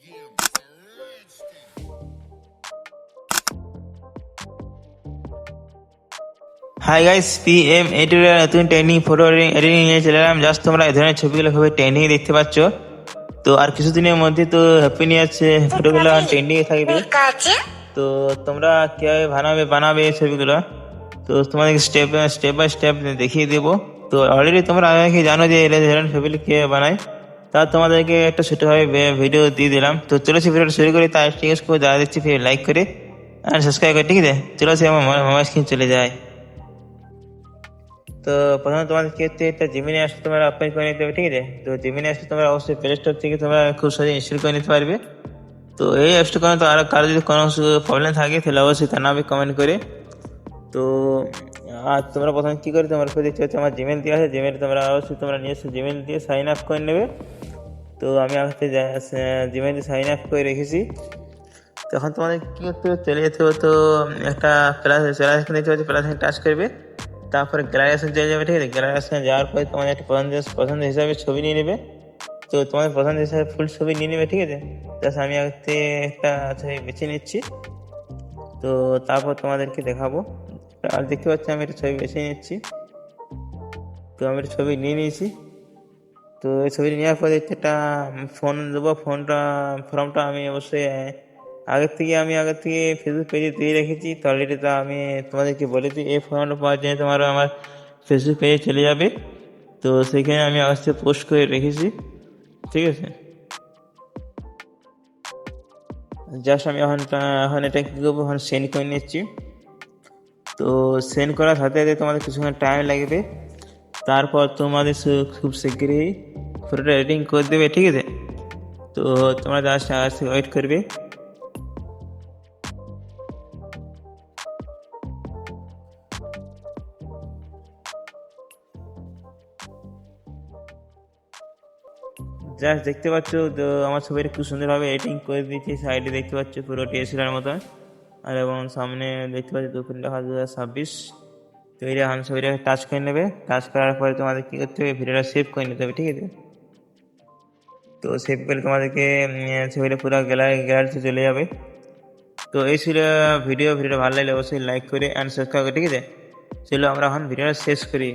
Hi guys, PM এই tutorial নতুন trending photo editing নিয়ে চলে এলাম। জাস্ট তোমরা এই ধরনের ছবিগুলো খুবই ট্রেন্ডিং দেখতে পাচ্ছ। তো আর কিছুদিনের মধ্যে তো হ্যাপি নিউ ইয়ার ফটোগুলো ট্রেন্ডিং এ থাকবে। তো তোমরা কিভাবে বানাবে এই ছবিগুলো, তো তোমাদেরকে স্টেপ বাই স্টেপ দেখিয়ে দেবো। তো অলরেডি তোমরা অনেকে জানো যে এই ধরনের ছবিগুলো কিভাবে বানায়, তা তোমাদেরকে একটা ছোটোভাবে ভিডিও দিয়ে দিলাম। তো চলেছি ভিডিওটা শুরু করি। তার ঠিক আছে, যারা দেখছি লাইক করে আর সাবস্ক্রাইব করে, ঠিক আছে? চলেছি আমার মোবাইল স্ক্রিন চলে যায়। তো প্রথমে তোমাদের কি হচ্ছে, একটা জিমিনি অ্যাপস তোমরা ওপেন করে নিতে হবে, ঠিক আছে? তো জিমিনি অ্যাপস তোমরা অবশ্যই প্লে স্টোর থেকে তোমরা খুব সহজে ইনস্টল করে নিতে পারবে। তো এই অ্যাপসটা কোনো তো আর কারো যদি কোনো প্রবলেম থাকে তাহলে অবশ্যই জানাবে কমেন্ট করে। তো আর তোমরা প্রথমে কী করে, তোমার উপর দেখতে হচ্ছে আমার জিমেল দিয়ে আছে। জিমেল তোমরা অবশ্যই তোমরা নিয়ে এসে জিমেল দিয়ে সাইন আপ করে নেবে। তো আমি আমাকে জিমেল দিয়ে সাইন আপ করে রেখেছি। তখন তোমাদের কী করতে হবে, চলে যেতে হবে। তো একটা প্লাস দেখতে পাচ্ছি, প্লাস টাচ করবে, তারপরে গ্যালারি অপশন চলে যাবে, ঠিক আছে? গ্যালারি অপশনে যাওয়ার পরে তোমাদের একটা পছন্দ হিসাবে ছবি নিয়ে নেবে। তো তোমাদের পছন্দ হিসাবে ফুল ছবি নিয়ে নেবে, ঠিক আছে? জাস্ট আমি আগে একটা ছবি বেছে নিচ্ছি। তো তারপর তোমাদেরকে দেখাবো। আর দেখতে পাচ্ছি আমি একটা ছবি বেছে নিচ্ছি। তো আমি একটা ছবি নিয়ে নিয়েছি। তো এই ছবিটা নেওয়ার পরে একটা ফোন দেবো। ফর্মটা আমি অবশ্যই আগের থেকে ফেসবুক পেজে দিয়ে রেখেছি। তো অলরেডি তা আমি তোমাদেরকে বলেছি, এই ফর্মটা পাওয়ার জন্য তোমার আমার ফেসবুক পেজে চলে যাবে। তো সেখানে আমি অবশ্যই পোস্ট করে রেখেছি, ঠিক আছে? জাস্ট আমি এখন এটা কী করবো, এখন সেন্ড করে নিচ্ছি। তো সেন্ড করার সাথে সাথে তোমাদের কিছুক্ষণ টাইম লাগবে। তারপর তোমাদের খুব শীঘ্রই ফটোটা এডিটিং করে দেবে, ঠিক আছে? তো তোমরা জাস্ট ওয়েট করবে। জাস্ট দেখতে পাচ্ছ, তো আমার ছবিটা খুব সুন্দরভাবে এডিটিং করে দিয়েছি। সাইডে দেখতে পাচ্ছ পুরো টিএসএলের মতো, আর এবং সামনে দেখতে পাচ্ছ 2-2026। তো এটা এখন ছবিটাকে টাচ করে নেবে। টাচ করার পরে তোমাদের কী করতে হবে, ভিডিওটা সেভ করে নিতে হবে, ঠিক আছে? তো সেভ করে তোমাদেরকে ছবিটা পুরো গ্যালারিতে চলে যাবে। তো এই ছিল ভিডিওটা ভালো লাগলে অবশ্যই লাইক করে অ্যান্ড সাবস্ক্রাইব করে, ঠিক আছে? চলো আমরা এখন ভিডিওটা শেষ করি।